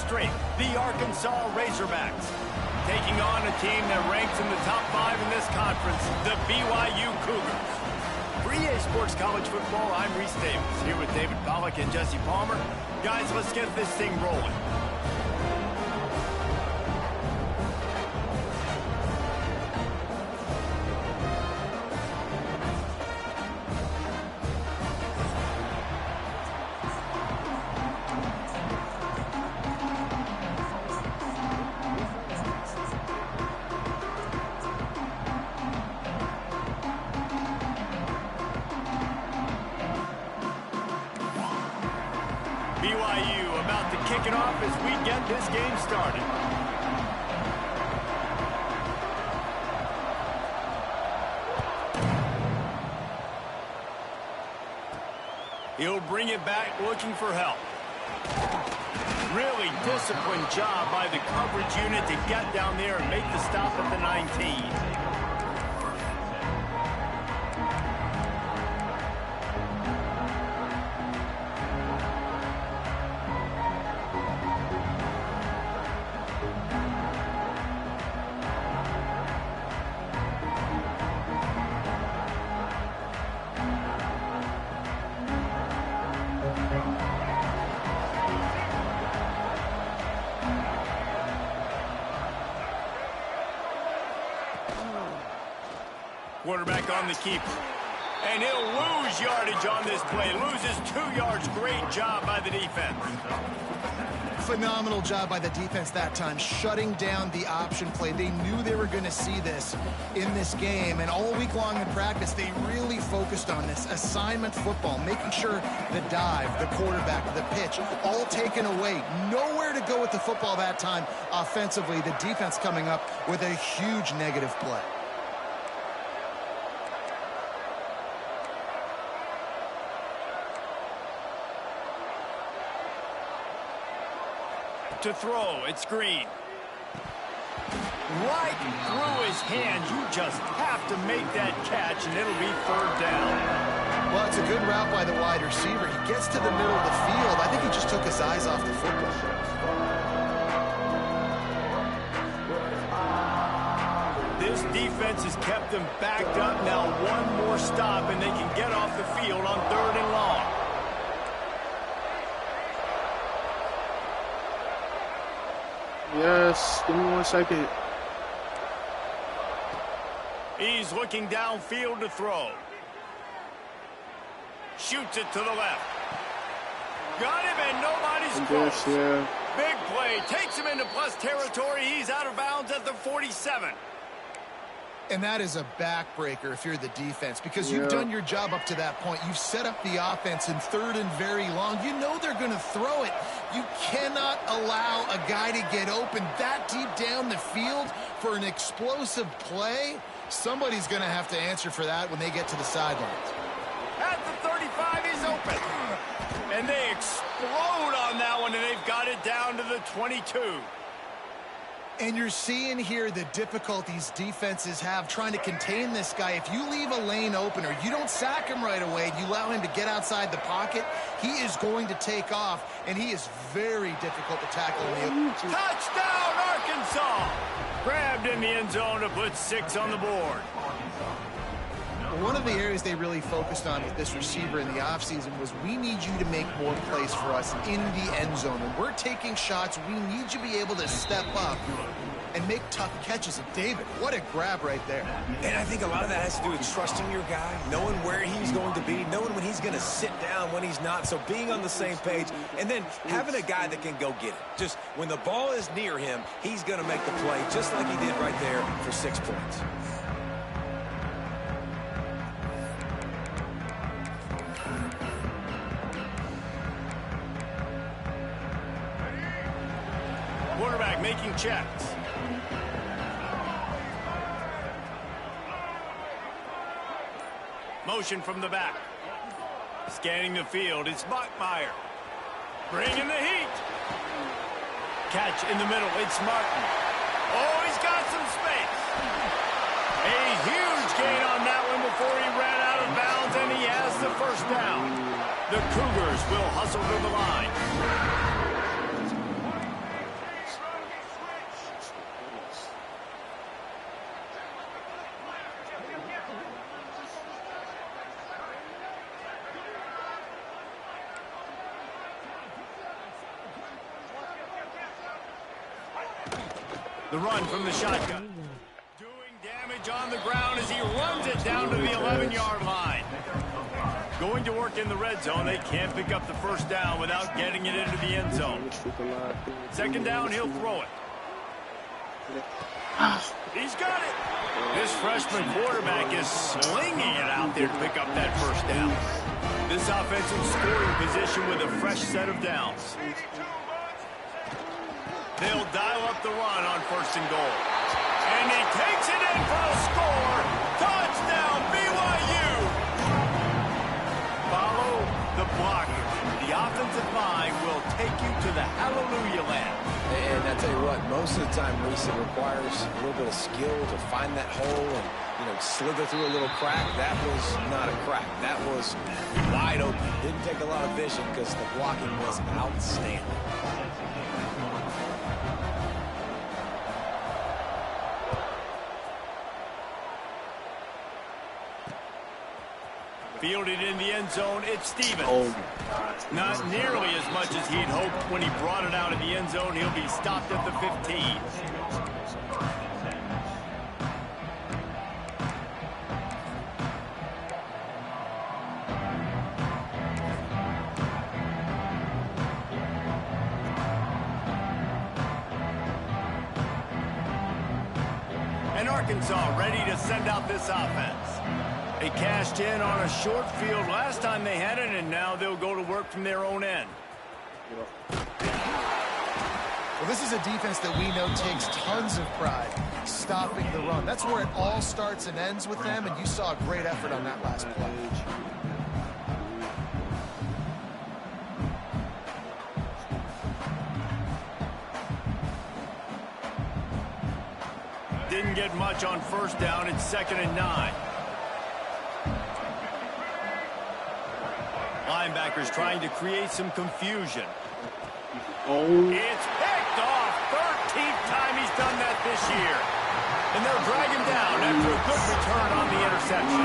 strength, the Arkansas Razorbacks. Taking on a team that ranks in the top 5 in this conference, the BYU Cougars. For EA Sports College Football, I'm Reese Davis, here with David Pollack and Jesse Palmer. Guys, let's get this thing rolling. BYU about to kick it off as we get this game started. He'll bring it back looking for help. Really disciplined job by the coverage unit to get down there and make the stop at the 19. Quarterback on the keeper. And he'll lose yardage on this play. Loses 2 yards. Great job by the defense. Phenomenal job by the defense that time, shutting down the option play. They knew they were going to see this in this game, and all week long in practice, they really focused on this assignment football, making sure the dive, the quarterback, the pitch, all taken away. Nowhere to go with the football that time offensively. The defense coming up with a huge negative play. To throw, it's Green. Right through his hands. You just have to make that catch, and it'll be 3rd down. Well, it's a good route by the wide receiver. He gets to the middle of the field. I think he just took his eyes off the football. This defense has kept them backed up. Now one more stop, and they can get off the field on 3rd and long. Yes, give me 1 second. He's looking downfield to throw. Shoots it to the left. Got him, and nobody's close. Yeah. Big play. Takes him into plus territory. He's out of bounds at the 47. And that is a backbreaker if you're the defense, because you've done your job up to that point. You've set up the offense in 3rd and very long. You know they're going to throw it. You cannot allow a guy to get open that deep down the field for an explosive play. Somebody's going to have to answer for that when they get to the sidelines. At the 35, he's open. And they explode on that one, and they've got it down to the 22. And you're seeing here the difficulties defenses have trying to contain this guy. If you leave a lane open or you don't sack him right away, you allow him to get outside the pocket, he is going to take off, and he is very difficult to tackle. Touchdown, Arkansas! Grabbed in the end zone to put 6 on the board. One of the areas they really focused on with this receiver in the offseason was, we need you to make more plays for us in the end zone. When we're taking shots, we need you to be able to step up and make tough catches. And David, what a grab right there. And I think a lot of that has to do with trusting your guy, knowing where he's going to be, knowing when he's going to sit down, when he's not. So being on the same page, and then having a guy that can go get it. Just when the ball is near him, he's going to make the play just like he did right there for 6 points. Quarterback making checks. Motion from the back. Scanning the field, it's Bachmeyer. Bringing the heat. Catch in the middle, it's Martin. Oh, he's got some space. A huge gain on that one before he ran out of bounds, and he has the 1st down. The Cougars will hustle to the line. The run from the shotgun. Doing damage on the ground as he runs it down to the 11-yard line. Going to work in the red zone. They can't pick up the first down without getting it into the end zone. Second down, he'll throw it. He's got it. This freshman quarterback is slinging it out there to pick up that first down. This offensive scoring position with a fresh set of downs. They'll dial up the run on 1st and goal. And he takes it in for a score. Touchdown, BYU. Follow the blocker. The offensive line will take you to the hallelujah land. And I tell you what, most of the time, Reese, it requires a little bit of skill to find that hole and, slither through a little crack. That was not a crack. That was wide open. Didn't take a lot of vision because the blocking was outstanding. Fielded in the end zone, it's Stevens. Not nearly as much as he'd hoped when he brought it out of the end zone. He'll be stopped at the 15. And Arkansas ready to send out this offense. They cashed in on a short field last time they had it, and now they'll go to work from their own end. Well, this is a defense that we know takes tons of pride stopping the run. That's where it all starts and ends with them, and you saw a great effort on that last play. Didn't get much on first down. It's 2nd and 9. Linebackers trying to create some confusion. It's picked off. 13th time he's done that this year. And they'll drag him down after a good return on the interception.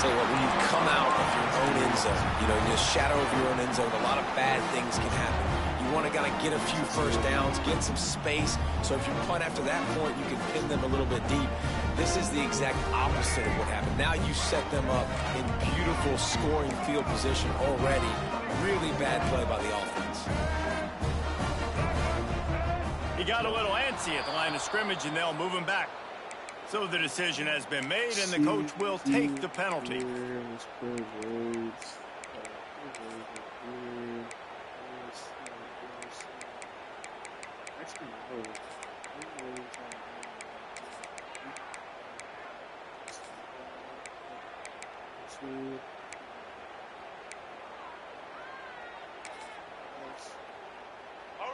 Tell you what, when you come out of your own end zone, in the shadow of your own end zone, a lot of bad things can happen. You want to kind of get a few first downs, get some space. So if you punt after that point, you can pin them a little bit deep. This is the exact opposite of what happened. Now you set them up in beautiful scoring field position already. Really bad play by the offense. He got a little antsy at the line of scrimmage, and they'll move him back. So the decision has been made, and the coach will take the penalty.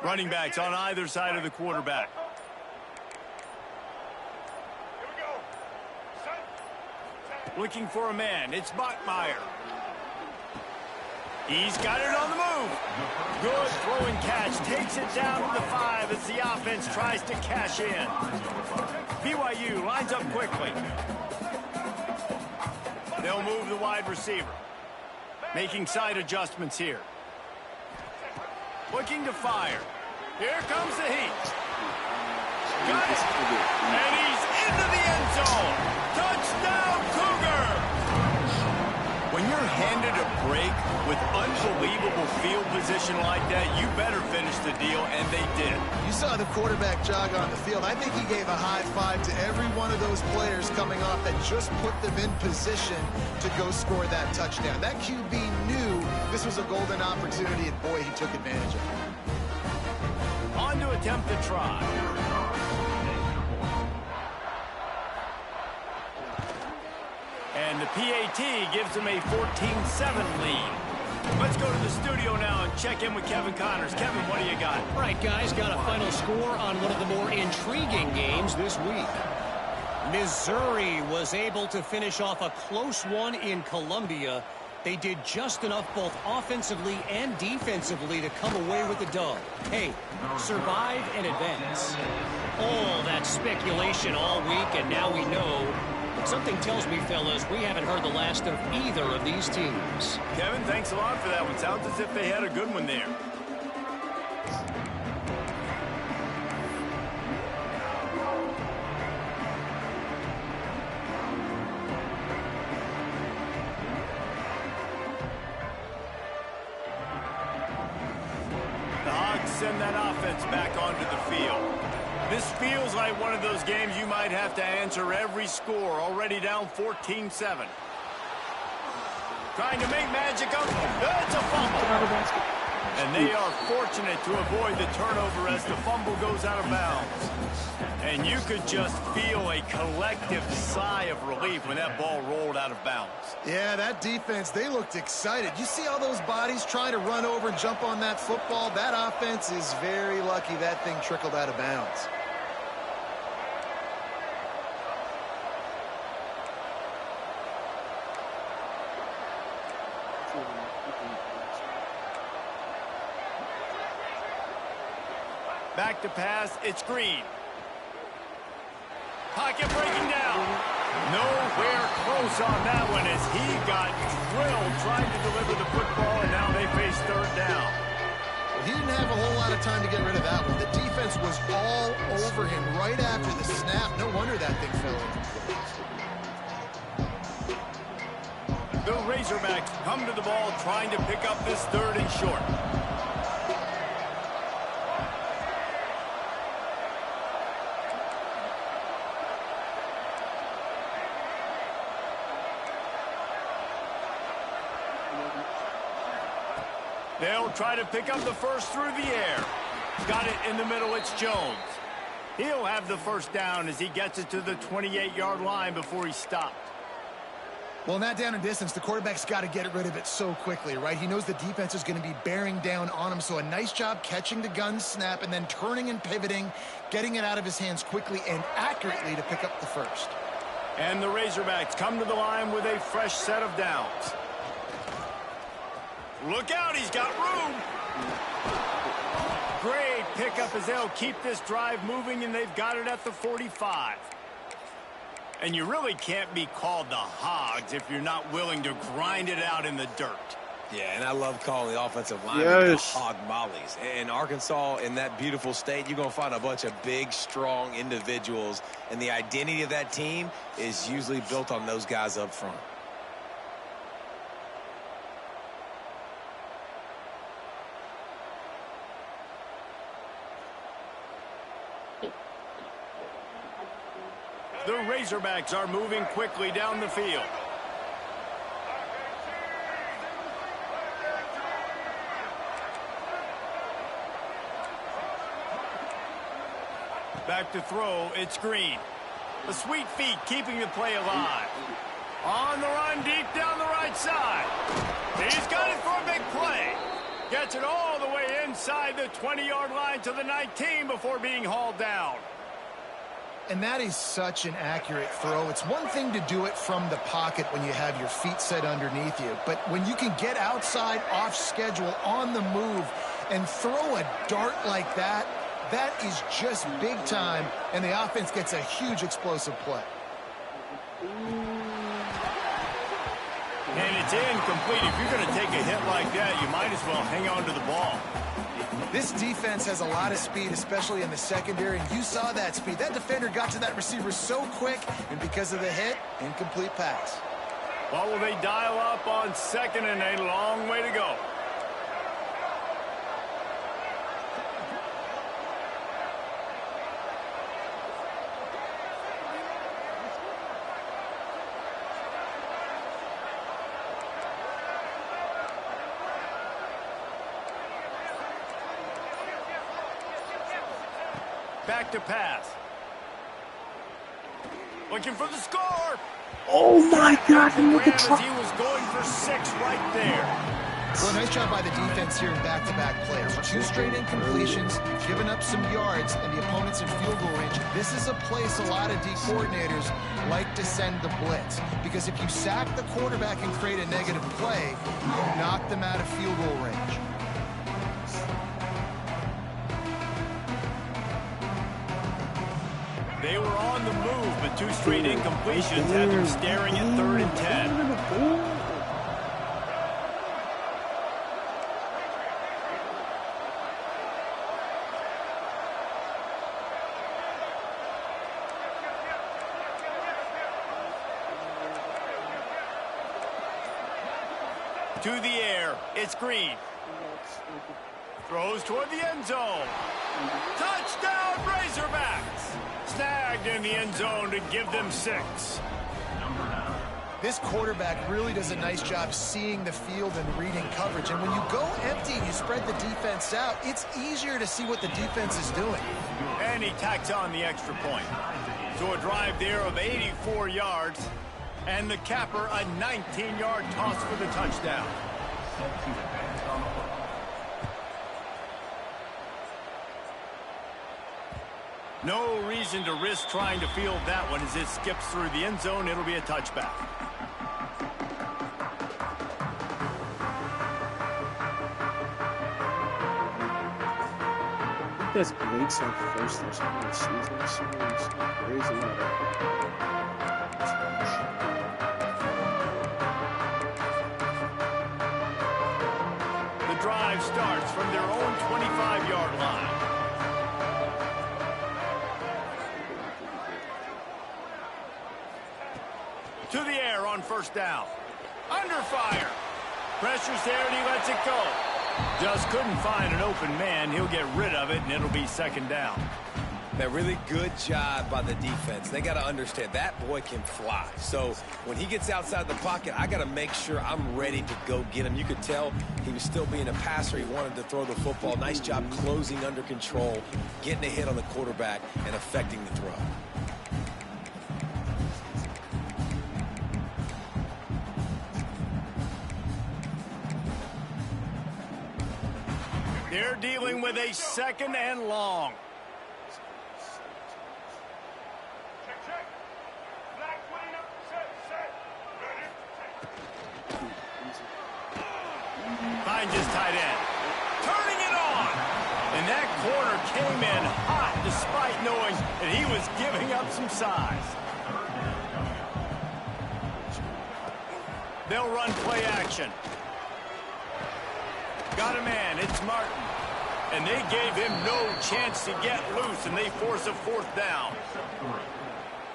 Running backs on either side of the quarterback. Looking for a man. It's Bachmeier. He's got it on the move. Good throwing catch. Takes it down to the 5 as the offense tries to cash in. BYU lines up quickly. They'll move the wide receiver. Making side adjustments here. Looking to fire. Here comes the heat. Got it. And he's into the end zone. Touchdown, Cougar. When you're handed a break with unbelievable field position like that, you better finish the deal, and they did. You saw the quarterback jog on the field. I think he gave a high five to every one of those players coming off that just put them in position to go score that touchdown. That QB knew this was a golden opportunity, and boy, he took advantage of it. On to attempt the try. And the PAT gives them a 14-7 lead. Let's go to the studio now and check in with Kevin Connors. Kevin, what do you got? All right, guys, got a final score on one of the more intriguing games this week. Missouri was able to finish off a close one in Columbia. They did just enough both offensively and defensively to come away with the dub. Hey, survive and advance. All that speculation all week, and now we know. Something tells me, fellas, we haven't heard the last of either of these teams. Kevin, thanks a lot for that one. Sounds as if they had a good one there. Bucs send that offense back onto the field. This feels like one of those games you might have to answer every score, already down 14-7. Trying to make magic of it's a fumble. And they are fortunate to avoid the turnover as the fumble goes out of bounds. And you could just feel a collective sigh of relief when that ball rolled out of bounds. Yeah, that defense, they looked excited. You see all those bodies trying to run over and jump on that football? That offense is very lucky that thing trickled out of bounds. Back to pass, it's Green. Pocket breaking down. Nowhere close on that one as he got drilled trying to deliver the football, and now they face third down. Well, he didn't have a whole lot of time to get rid of that one. The defense was all over him right after the snap. No wonder that thing fell incomplete. The Razorbacks come to the ball trying to pick up this third and short. They'll try to pick up the first through the air. Got it in the middle, it's Jones. He'll have the first down as he gets it to the 28-yard line before he stopped. Well, in that down and distance, the quarterback's got to get rid of it so quickly, right? He knows the defense is going to be bearing down on him, so a nice job catching the gun snap and then turning and pivoting, getting it out of his hands quickly and accurately to pick up the first. And the Razorbacks come to the line with a fresh set of downs. Look out, he's got room. Great pickup as they'll keep this drive moving, and they've got it at the 45. And you really can't be called the Hogs if you're not willing to grind it out in the dirt. Yeah, and I love calling the offensive line the hog mollies. In Arkansas, in that beautiful state, you're going to find a bunch of big, strong individuals, and the identity of that team is usually built on those guys up front. The Razorbacks are moving quickly down the field. Back to throw, it's Green. The sweet feet keeping the play alive. On the run, deep down the right side. He's got it for a big play. Gets it all the way inside the 20-yard line to the 19 before being hauled down. And that is such an accurate throw. It's one thing to do it from the pocket when you have your feet set underneath you, but when you can get outside, off schedule, on the move, and throw a dart like that, that is just big time, and the offense gets a huge explosive play. And it's incomplete. If you're going to take a hit like that, you might as well hang on to the ball. This defense has a lot of speed, especially in the secondary, and you saw that speed. That defender got to that receiver so quick, and because of the hit, incomplete pass. Well, will they dial up on second and a long way to go? Back to pass. Looking for the score. Oh my God! Look at He was going for 6 right there. Well, nice job by the defense here in back-to-back plays. 2 straight incompletions, giving up some yards, and the opponent's in field goal range. This is a place a lot of D coordinators like to send the blitz, because if you sack the quarterback and create a negative play, you knock them out of field goal range. They were on the move, but 2 straight incompletions had them staring at 3rd and 10. To the air, it's Green. Throws toward the end zone. Touchdown, Razorbacks! Snagged in the end zone to give them 6. This quarterback really does a nice job seeing the field and reading coverage. And when you go empty and you spread the defense out, it's easier to see what the defense is doing. And he tacks on the extra point. So a drive there of 84 yards. And the capper, a 19-yard toss for the touchdown. No reason to risk trying to field that one. As it skips through the end zone, it'll be a touchback. That's Blake's first touchdown of the season. It's crazy. The drive starts from their own 25-yard line. To the air on first down. Under fire. Pressure's there and he lets it go. Just couldn't find an open man. He'll get rid of it, and it'll be second down. That really good job by the defense. They got to understand that boy can fly. So when he gets outside the pocket, I got to make sure I'm ready to go get him. You could tell he was still being a passer. He wanted to throw the football. Nice job closing under control, getting a hit on the quarterback, and affecting the throw. They're dealing with a second and long. Finds his tight end. Turning it on. And that corner came in hot despite knowing that he was giving up some size. They'll run play action. Got a man, it's Martin. And they gave him no chance to get loose, and they force a fourth down.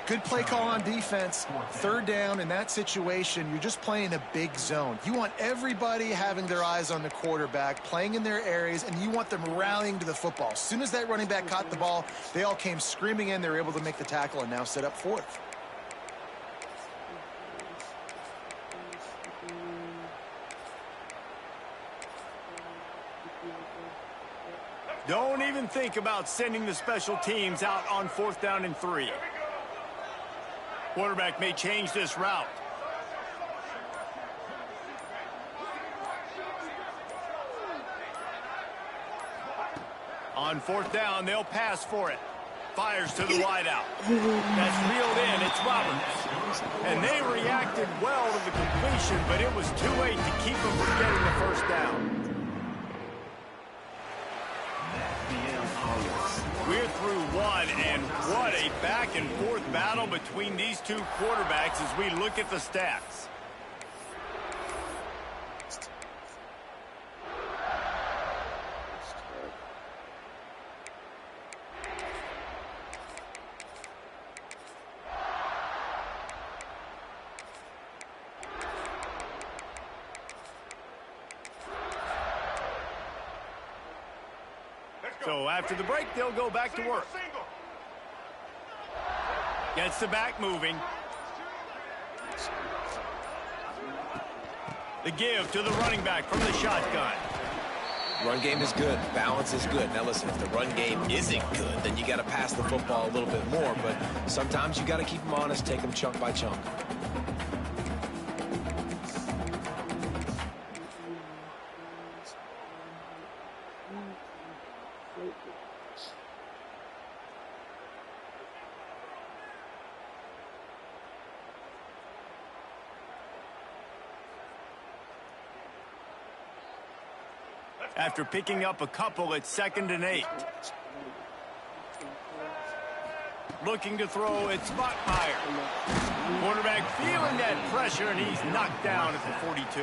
Good play call on defense. Third down in that situation, you're just playing a big zone. You want everybody having their eyes on the quarterback, playing in their areas, and you want them rallying to the football. As soon as that running back caught the ball, they all came screaming in. They were able to make the tackle and now set up fourth. Don't even think about sending the special teams out on fourth down and 3. Quarterback may change this route. On fourth down, they'll pass for it. Fires to the wideout. That's reeled in. It's Roberts. And they reacted well to the completion, but it was too late to keep them from getting the first down. We're through one, and what a back-and-forth battle between these two quarterbacks as we look at the stats. So after the break, they'll go back to work. Gets the back moving. The give to the running back from the shotgun. Run game is good. Balance is good. Now listen, if the run game isn't good, then you got to pass the football a little bit more. But sometimes you got to keep them honest, take them chunk by chunk. After picking up a couple, it's 2nd and 8. Looking to throw, it's Buckmeyer. Quarterback feeling that pressure, and he's knocked down at the 42.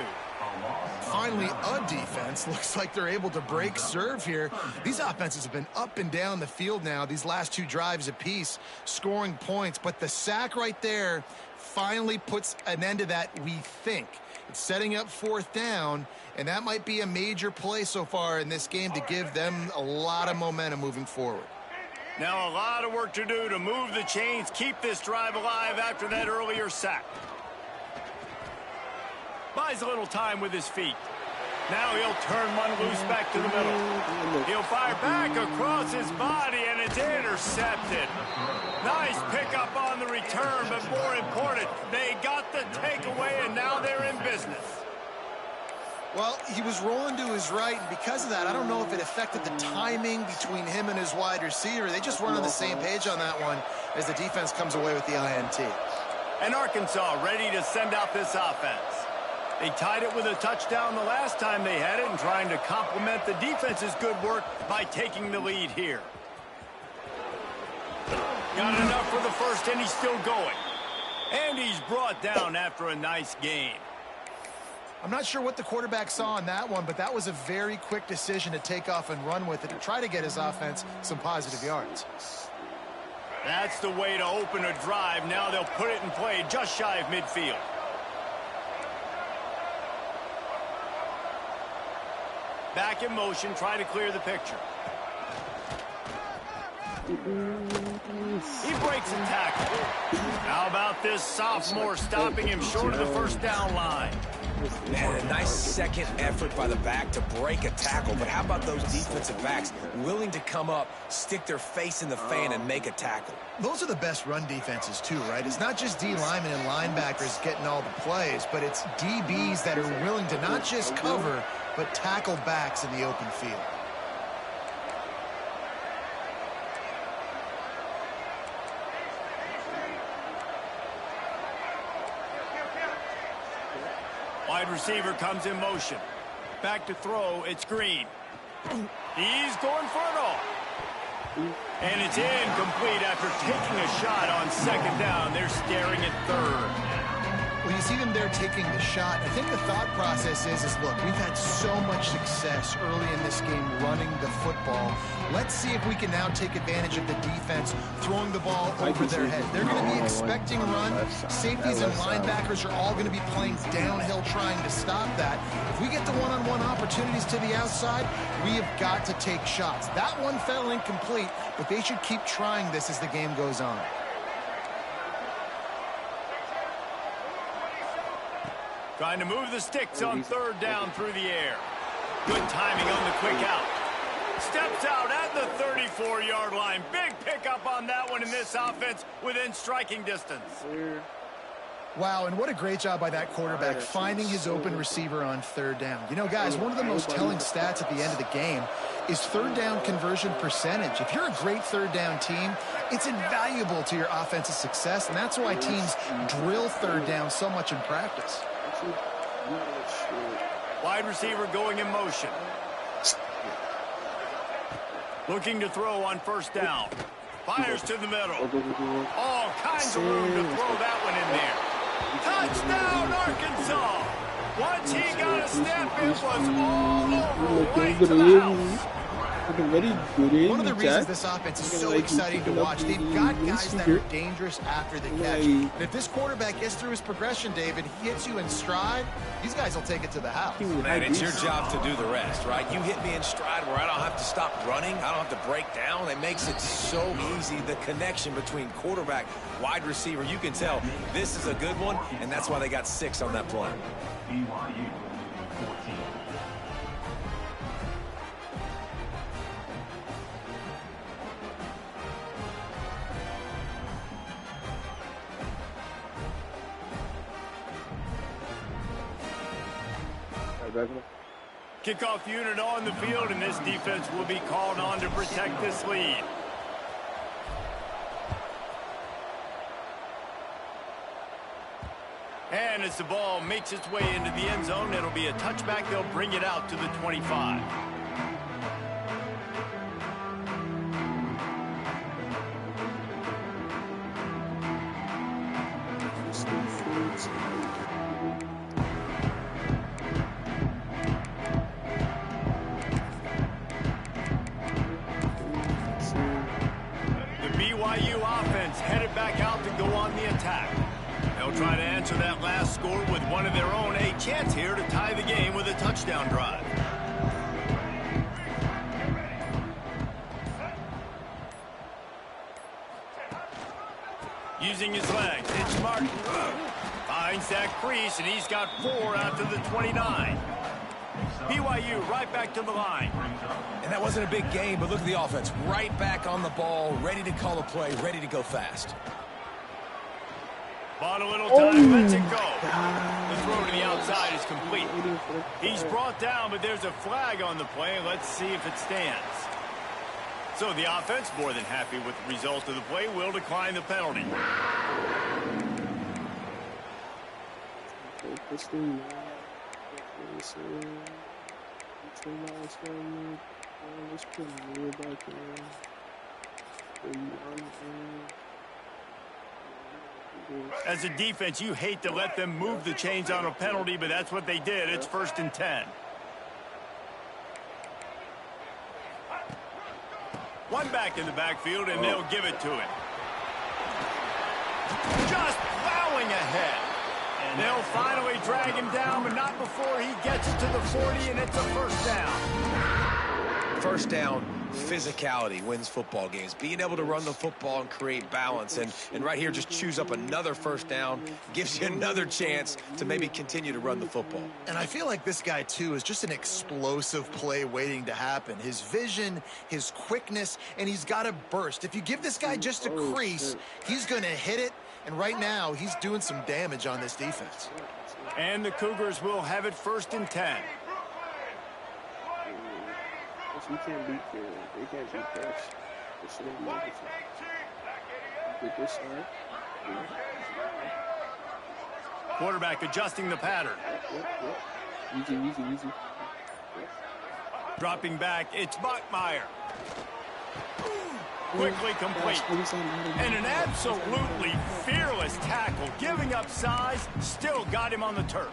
Finally, a defense. Looks like they're able to break serve here. These offenses have been up and down the field now, these last 2 drives apiece, scoring points. But the sack right there finally puts an end to that, we think. It's setting up 4th down, and that might be a major play so far in this game to give them a lot of momentum moving forward. Now a lot of work to do to move the chains, keep this drive alive after that earlier sack. Buys a little time with his feet. Now he'll turn one loose back to the middle. He'll fire back across his body, and it's intercepted. Nice pickup on the return, but more important, they got the takeaway, and now they're in business. Well, he was rolling to his right, and because of that, I don't know if it affected the timing between him and his wide receiver. They just weren't on the same page on that one as the defense comes away with the INT. And Arkansas ready to send out this offense. They tied it with a touchdown the last time they had it and trying to complement the defense's good work by taking the lead here. Got enough for the first, and he's still going. And he's brought down after a nice gain. I'm not sure what the quarterback saw on that one, but that was a very quick decision to take off and run with it to try to get his offense some positive yards. That's the way to open a drive. Now they'll put it in play just shy of midfield. Back in motion, try to clear the picture. He breaks a tackle. How about this sophomore stopping him short of the first down line? Man, a nice second effort by the back to break a tackle, but how about those defensive backs willing to come up, stick their face in the fan, and make a tackle? Those are the best run defenses too, right? It's not just D linemen and linebackers getting all the plays, but it's DBs that are willing to not just cover, but tackle backs in the open field. Wide receiver comes in motion. Back to throw, it's Green. He's going for it all. And it's incomplete after taking a shot on second down. They're staring at third. Well, you see them there taking the shot. I think the thought process is look, we've had so much success early in this game running the football. Let's see if we can now take advantage of the defense throwing the ball over their head. They're going to be expecting run. Safeties and linebackers are all going to be playing downhill trying to stop that. If we get the one-on-one opportunities to the outside, we have got to take shots. That one fell incomplete, but they should keep trying this as the game goes on. Trying to move the sticks on third down through the air. Good timing on the quick out. Steps out at the 34-yard line. Big pickup on that one in this offense within striking distance. Wow, and what a great job by that quarterback finding his open receiver on third down. You know, guys, one of the most telling stats at the end of the game is third down conversion percentage. If you're a great third down team, it's invaluable to your offensive success, and that's why teams drill third down so much in practice. Wide receiver going in motion. Looking to throw on first down. Fires to the middle. All kinds of room to throw that one in there. Touchdown, Arkansas! Once he got a step, it was all over, right to the house. One of the reasons this offense is so exciting to watch, they've got guys that are dangerous after the catch. And if this quarterback gets through his progression, David, he hits you in stride, these guys will take it to the house. Man, it's your job to do the rest, right? You hit me in stride where I don't have to stop running. I don't have to break down. It makes it so easy, the connection between quarterback, wide receiver. You can tell this is a good one, and that's why they got 6 on that play. BYU 14. Kickoff unit on the field, and this defense will be called on to protect this lead. And as the ball makes its way into the end zone, it'll be a touchback. They'll bring it out to the 25. BYU offense headed back out to go on the attack. They'll They'll try to answer that last score with one of their own. A chance here to tie the game with a touchdown drive. Using his legs, it's Martin. Finds that crease, and he's got 4 out to the 29. BYU right back to the line. And that wasn't a big game, but look at the offense. Right back on the ball, ready to call a play, ready to go fast. Bought a little time, lets it go. The throw to the outside is complete. He's brought down, but there's a flag on the play. Let's see if it stands. So the offense, more than happy with the result of the play, will decline the penalty. As a defense, you hate to let them move the chains on a penalty, but that's what they did. It's 1st and 10. One back in the backfield, and they'll give it to him. Just plowing ahead. And they'll finally drag him down, but not before he gets it to the 40, and it's a 1st down. First down, physicality wins football games. Being able to run the football and create balance. And right here, just choose up another 1st down. Gives you another chance to maybe continue to run the football. And I feel like this guy, too, is just an explosive play waiting to happen. His vision, his quickness, and he's got a burst. If you give this guy just a crease, he's going to hit it. And right now, he's doing some damage on this defense. And the Cougars will have it 1st and 10. We can't beat them. They can't beat us. They shouldn't be able to. Get this side. Quarterback adjusting the pattern. Yep. Easy. Dropping back, it's Bachmeier. Quickly complete. And an absolutely fearless tackle. Giving up size, still got him on the turf.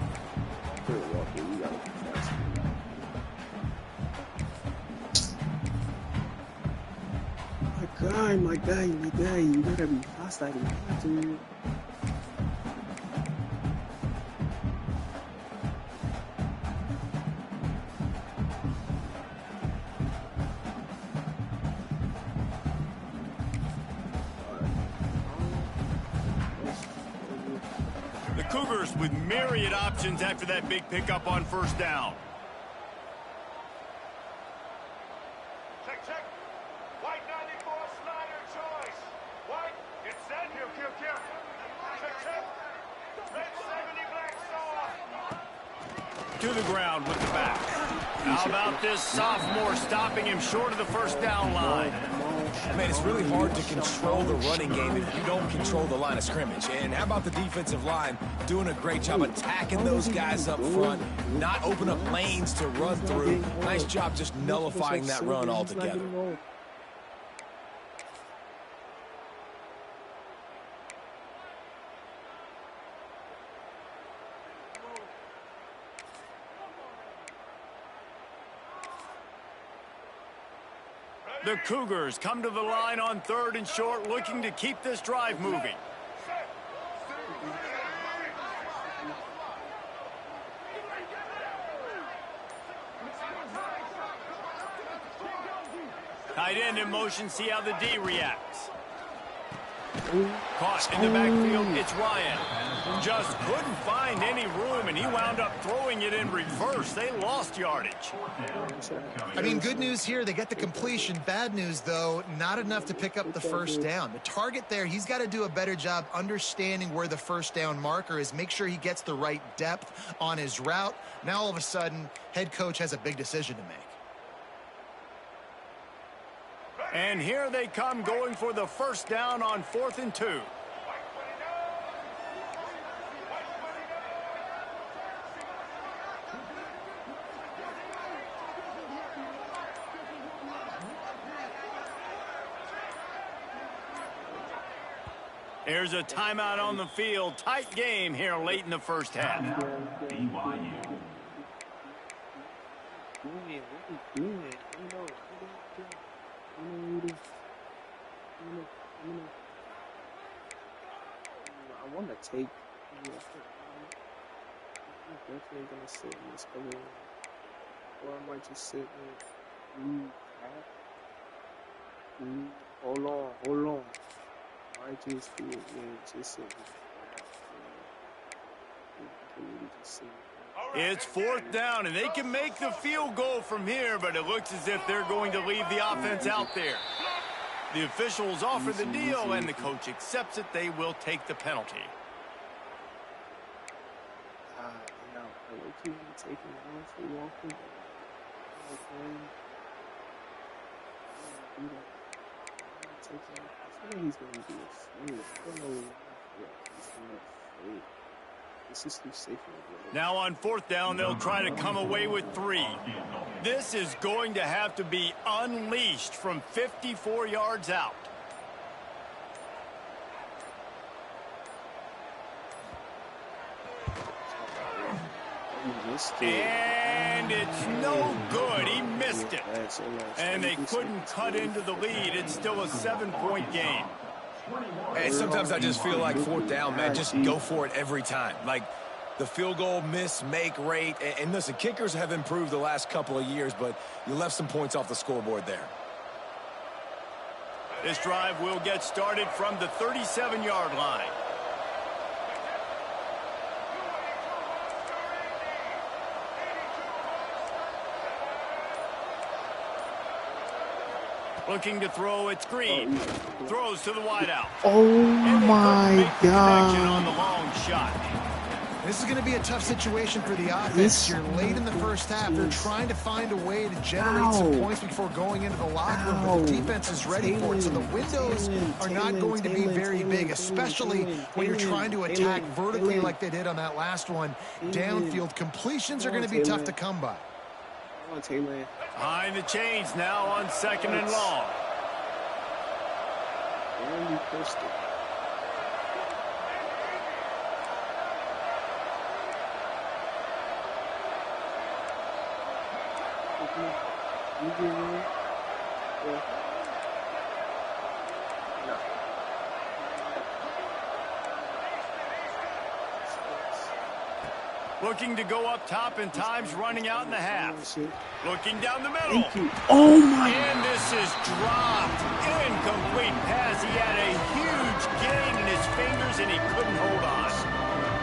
My guy, you gotta be fast like that, dude. The Cougars with myriad options after that big pickup on 1st down. Check. White 94 Snyder choice. White, get set. Kill. Check. Red 70 black soft. To the ground with the back. How about this sophomore stopping him short of the 1st down line? Man, it's really hard to control the running game if you don't control the line of scrimmage. And how about the defensive line doing a great job attacking those guys up front, not open up lanes to run through. Nice job just nullifying that run altogether. The Cougars come to the line on 3rd and short, looking to keep this drive moving. Tight end in motion, see how the D reacts. Caught in the backfield, it's Ryan. Just couldn't find any room, and he wound up throwing it in reverse. They lost yardage. I mean, good news here, they get the completion. Bad news, though, not enough to pick up the 1st down. The target there, he's got to do a better job understanding where the 1st down marker is, make sure he gets the right depth on his route. Now, all of a sudden, head coach has a big decision to make. And here they come, going for the 1st down on 4th and 2. Here's a timeout on the field. Tight game here late in the 1st half. BYU. I want to take Yeah, I'm definitely gonna sit in this color, or I might just sit in half. Hold on. I just do it, man. Just sit in half. I can really just sit. It's 4th down, and they can make the field goal from here, but it looks as if they're going to leave the offense out there. The officials offer the deal, and the coach accepts it. They will take the penalty. Now, I look you taking off for walking. I feel like he's going to be afraid. I don't know. He's not afraid. This is too safe. Now on 4th down, they'll try to come away with 3. This is going to have to be unleashed from 54 yards out. And it's no good. He missed it. And they couldn't cut into the lead. It's still a 7-point game. Hey, sometimes I just feel like 4th down, man, just go for it every time. Like the field goal miss-make rate. And listen, kickers have improved the last couple of years, but you left some points off the scoreboard there. This drive will get started from the 37-yard line. Looking to throw, it's Green. Throws to the wideout. Oh my God. On the long shot. This is going to be a tough situation for the offense. You're late in the first half. They're trying to find a way to generate some points before going into the locker room, but the defense is ready for it. So the windows are not going to be very big, especially when you're trying to attack vertically like they did on that last one. Downfield completions are going to be tough to come by. Behind the chains now on 2nd and long. Looking to go up top, and time's running out in the half. Looking down the middle. Oh my! And this is dropped. Incomplete pass. He had a huge gain in his fingers, and he couldn't hold on.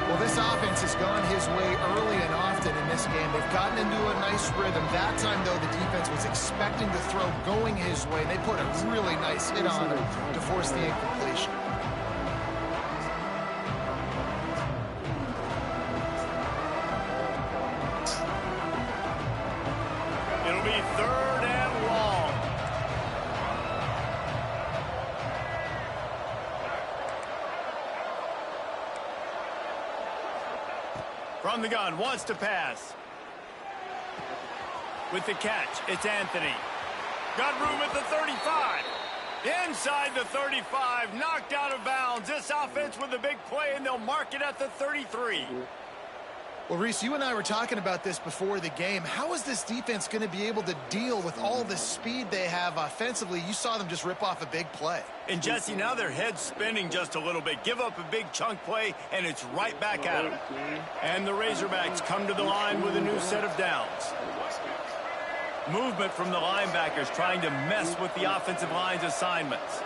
Well, this offense has gone his way early and often in this game. They've gotten into a nice rhythm. That time, though, the defense was expecting to throw going his way. They put a really nice hit on him to force the incompletion. It'll be 3rd and long. From the gun, wants to pass. With the catch, it's Anthony. Got room at the 35. Inside the 35, knocked out of bounds. This offense with a big play, and they'll mark it at the 33. Well, Reese, you and I were talking about this before the game. How is this defense going to be able to deal with all the speed they have offensively? You saw them just rip off a big play. And, Jesse, now their head's spinning just a little bit. Give up a big chunk play, and it's right back at them. And the Razorbacks come to the line with a new set of downs. Movement from the linebackers trying to mess with the offensive line's assignments.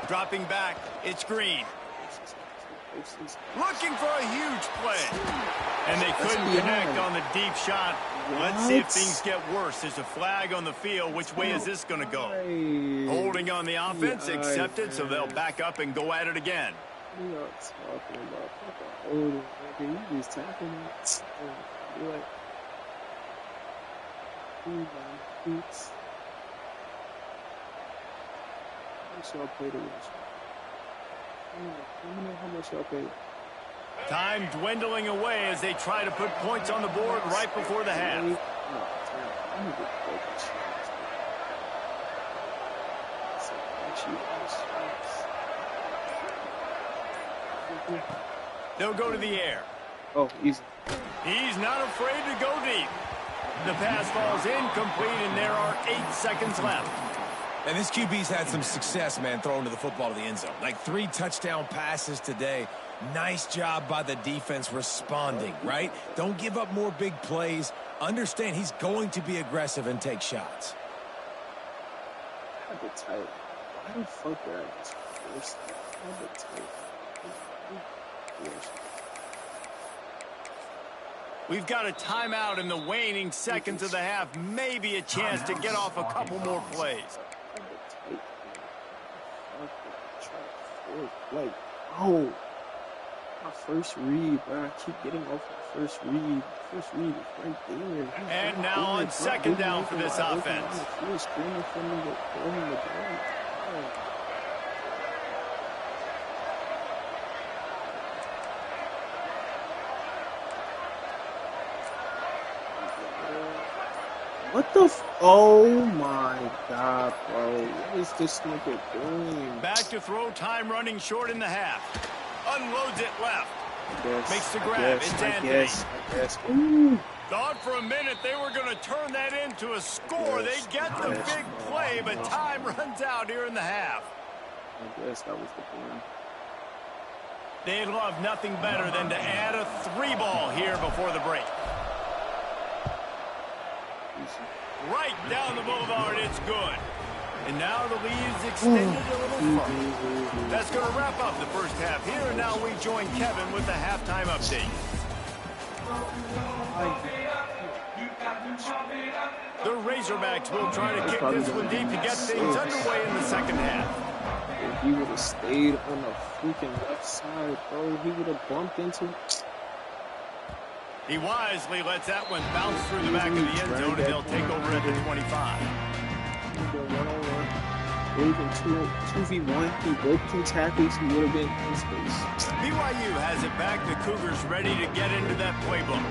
Dropping back, it's Green. Looking for a huge play. And they couldn't connect on the deep shot. Let's see if things get worse. There's a flag on the field. Which way is this going to go? Holding on the offense, accepted, so they'll back up and go at it again. We are talking about holding. You just tackling it. You're like, boots. How much y'all pay to watch? Let me know how much y'all pay. Time dwindling away as they try to put points on the board right before the half. They'll go to the air. Oh, easy. He's not afraid to go deep. The pass falls incomplete, and there are 8 seconds left. And this QB's had some success, man, throwing to the football to the end zone. Like 3 touchdown passes today. Nice job by the defense responding, right? Don't give up more big plays. Understand he's going to be aggressive and take shots. Why the fuck did I just force that? We've got a timeout in the waning seconds of the half. Maybe a chance to get off a couple more plays. Like, oh, my first read, bro. I keep getting off the first read. First read is right there. And now on second down for this offense. What the oh my God, bro. What is this nigga doing? Back to throw, time running short in the half. Unloads it left. Makes the grab. It's Anthony. I guess. Ooh. Thought for a minute they were going to turn that into a score. They get the big play, but time runs out here in the half. I guess that was the plan. They'd love nothing better than to add a 3-ball here before the break. Right down the boulevard, it's good. And now the lead is extended a little further. That's going to wrap up the first half here, and now we join Kevin with the halftime update. The Razorbacks will try to kick this one deep to get things underway in the second half. If he would have stayed on the freaking left side, bro, he would have bumped into... He wisely lets that one bounce through the back of the end zone, and they'll take over at the 25. Or even 2v1, he broke 2 tackles, he would have been in space. BYU has it back. The Cougars ready to get into that playbook.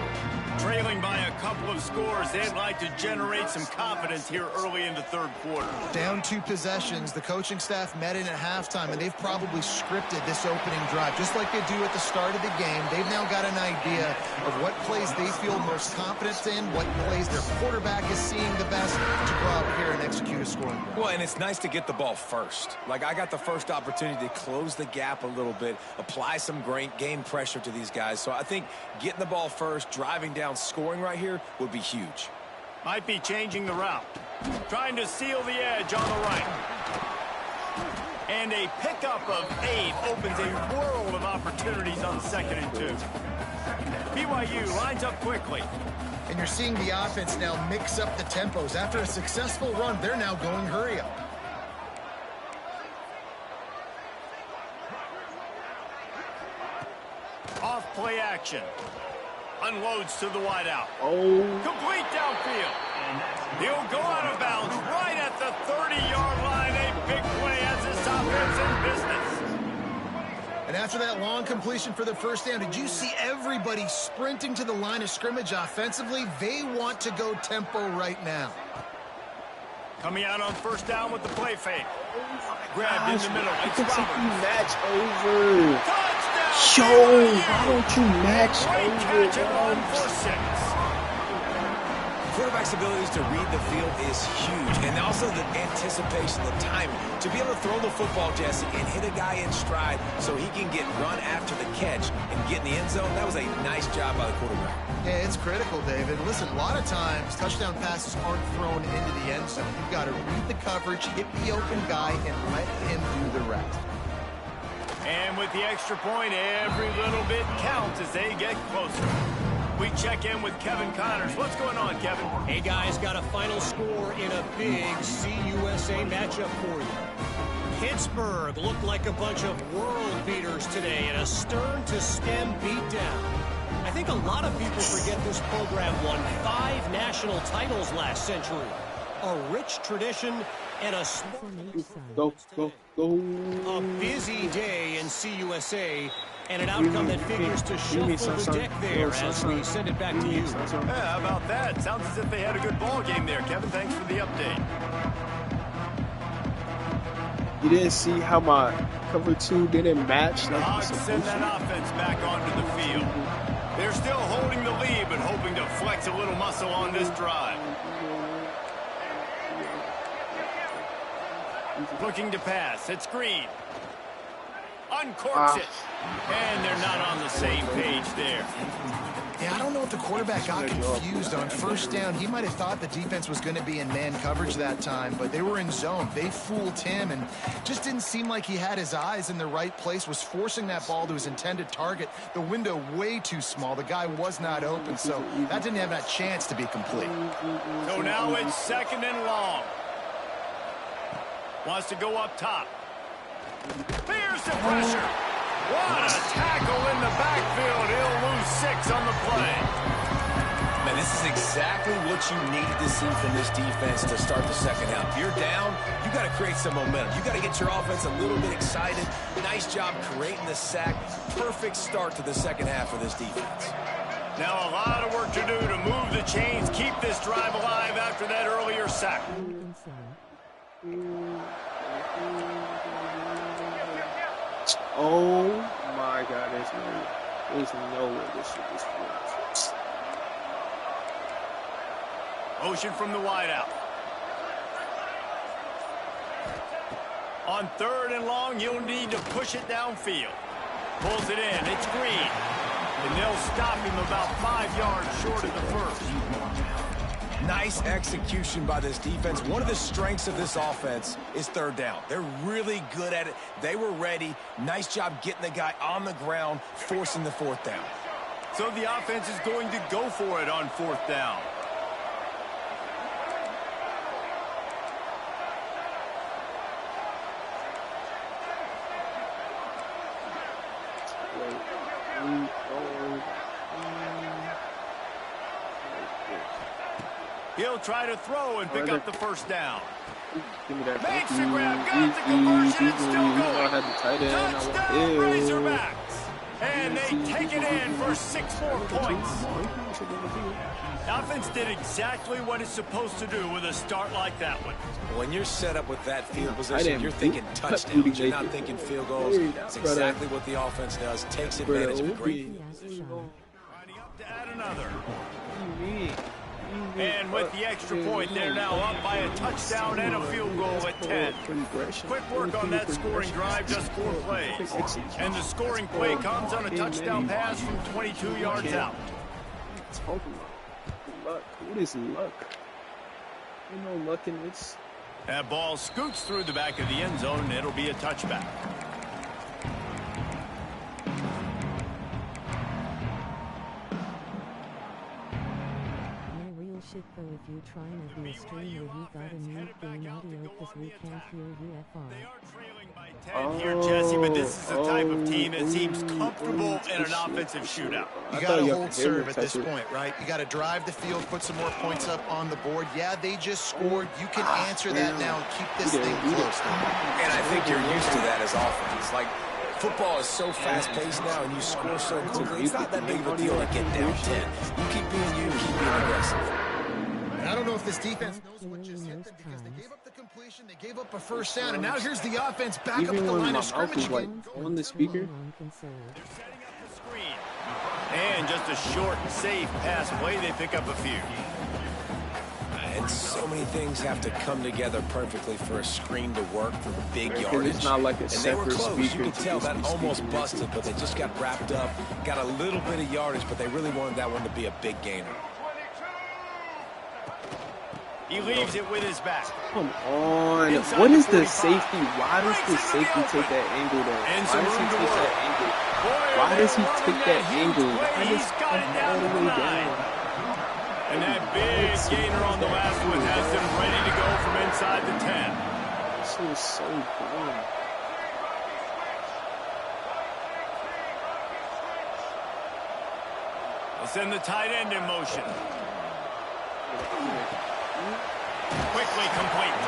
Trailing by a couple of scores, they'd like to generate some confidence here early in the third quarter. Down 2 possessions, the coaching staff met in at halftime, and they've probably scripted this opening drive. Just like they do at the start of the game, they've now got an idea of what plays they feel most confident in, what plays their quarterback is seeing the best to go out here and execute a scoring. Well, and it's nice to get the ball first. Like, I got the first opportunity to close the gap a little bit, apply some great game pressure to these guys. So I think getting the ball first, driving down, scoring right here would be huge. Might be changing the route. Trying to seal the edge on the right. And a pickup of 8 opens a world of opportunities on 2nd and 2. BYU lines up quickly. And you're seeing the offense now mix up the tempos. After a successful run, they're now going hurry up. Off play action. Unloads to the wideout. Oh. Complete downfield. He'll go out of bounds right at the 30-yard line. A big play as this offense in business. And after that long completion for the first down, did you see everybody sprinting to the line of scrimmage offensively? They want to go tempo right now. Coming out on first down with the play fake. Grabbed in the middle. It's Kentucky match over. Touchdown! Yo, why don't you match Great over? catch and run for 6. Quarterback's abilities to read the field is huge, and also the anticipation, the timing. To be able to throw the football, Jesse, and hit a guy in stride so he can get run after the catch and get in the end zone, that was a nice job by the quarterback. Yeah, it's critical, David. Listen, a lot of times touchdown passes aren't thrown into the end zone. You've got to read the coverage, hit the open guy, and let him do the rest. And with the extra point, every little bit counts as they get closer. We check in with Kevin Connors. What's going on, Kevin? Hey, guys, got a final score in a big CUSA matchup for you. Pittsburgh looked like a bunch of world beaters today in a stern-to-stem beatdown. I think a lot of people forget this program won 5 national titles last century. A rich tradition and a Go. A busy day in CUSA and an outcome that figures to shuffle the deck there as we send it back to you. Yeah, how about that? Sounds as if they had a good ball game there, Kevin. Thanks for the update. You didn't see how my cover 2 didn't match? The Hogs send that offense back onto the field. They're still holding the lead, but hoping to flex a little muscle on this drive. Looking to pass. It's Green. Uncorks it. And they're not on the same page there. Yeah, I don't know if the quarterback got confused on first down. He might have thought the defense was going to be in man coverage that time, but they were in zone. They fooled him and just didn't seem like he had his eyes in the right place, was forcing that ball to his intended target. The window way too small. The guy was not open, so that didn't have that chance to be complete. So now it's 2nd and long. Wants to go up top. Fears the pressure. What a tackle in the backfield. He'll lose 6 on the play. Man, this is exactly what you needed to see from this defense to start the second half. If you're down, you got to create some momentum. You got to get your offense a little bit excited. Nice job creating the sack. Perfect start to the second half of this defense. Now a lot of work to do to move the chains, keep this drive alive after that earlier sack. Oh my God, there's no way this shit is flipped. Motion from the wideout. On 3rd and long, you'll need to push it downfield. Pulls it in, it's Green. And they'll stop him about 5 yards short of the first. Nice execution by this defense. One of the strengths of this offense is 3rd down. They're really good at it. They were ready. Nice job getting the guy on the ground, forcing the 4th down. So the offense is going to go for it on 4th down. He'll try to throw and pick up the 1st down. Give me that. Makes the grab, got the conversion, it's still going. Touchdown, Razorbacks. And they take it in for 6 more points. The offense did exactly what it's supposed to do with a start like that one. When you're set up with that field position, you're thinking touchdowns. You're not thinking field goals. It's exactly what the offense does. Takes advantage of great position. Lining up to add another. And with the extra point, they're now up by a touchdown and a field goal at 10. Quick work on that scoring drive, just 4 plays. And the scoring play comes on a touchdown pass from 22 yards out. Talking about luck. What is luck? Ain't no luck in this. That ball scoots through the back of the end zone, and it'll be a touchback. Shit though, if you're trying to be a streamer, you gotta mute game audio because we can't hear you FR. They are trailing by 10 here, Jesse, but this is the type of team that seems comfortable in an offensive shootout. You gotta hold serve at this point, right? You gotta drive the field, put some more points up on the board. Yeah, they just scored. You can answer that now and keep this thing close. And I think you're used to that as offense. Like, football is so fast-paced now, and you score so quickly. It's not that big of a deal to get down 10. You keep being you, keep being aggressive. And I don't know if this defense knows what just hit them because they gave up the completion, they gave up a 1st down, and now here's the offense back up at the line of scrimmage again. On the speaker. They're setting up the screen. And just a short, safe pass play, they pick up a few. And so many things have to come together perfectly for a screen to work for the big yardage. It's not like a and they were separate close. speaker. You could tell that almost busted, but they just got wrapped up, got a little bit of yardage, but they really wanted that one to be a big gainer. He leaves it with his back. Come on. What is the safety? Why does the safety take that angle there? Why does he take that angle? Why does he take that angle? Why does he all the way down? And that big gainer on the last one has them ready to go from inside the 10. This is so dumb. They'll send the tight end in motion. Quickly complete.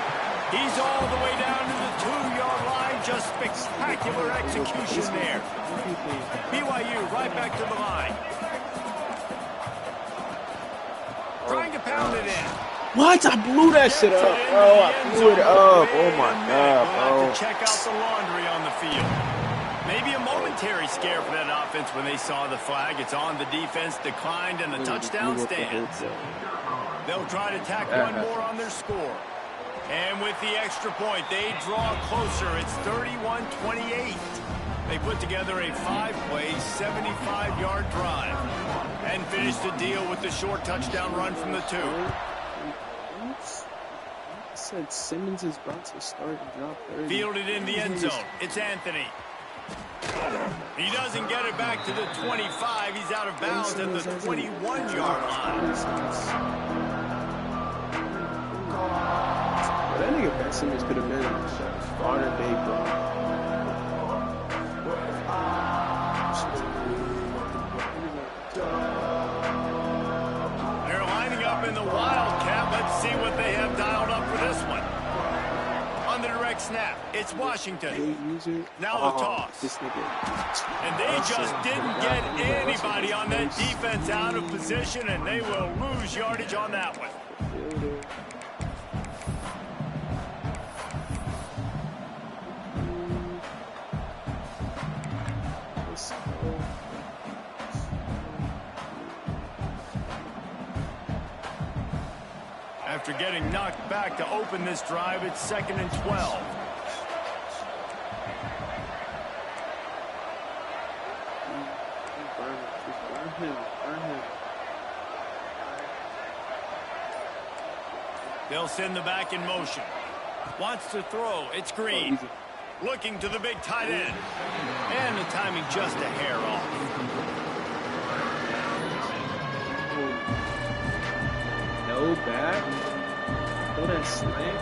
He's all the way down to the 2-yard line. Just spectacular execution there. BYU right back to the line. Trying to pound it in. What? I blew that shit up, bro. I blew it up. Oh my God, bro. Check out the laundry on the field. Maybe a momentary scare for that offense when they saw the flag. It's on. The defense declined and the touchdown stands. They'll try to tack one more on their score. And with the extra point, they draw closer. It's 31-28. They put together a 5-play, 75-yard drive and finished the deal with the short touchdown run from the 2. I said Simmons is about to start and drop 30. Fielded in the end zone. It's Anthony. He doesn't get it back to the 25. He's out of bounds at the 21-yard line. But that nigga Ben Simmons could have been modern day, bro. They're lining up in the Wildcat. Let's see what they have dialed up for this one. On the direct snap, it's Washington. Now the toss. And they just didn't get anybody on that defense out of position, and they will lose yardage on that one. After getting knocked back to open this drive, it's 2nd and 12. They'll send the back in motion. Wants to throw. It's Green. Looking to the big tight end. And the timing just a hair off. No back. Throw that slant.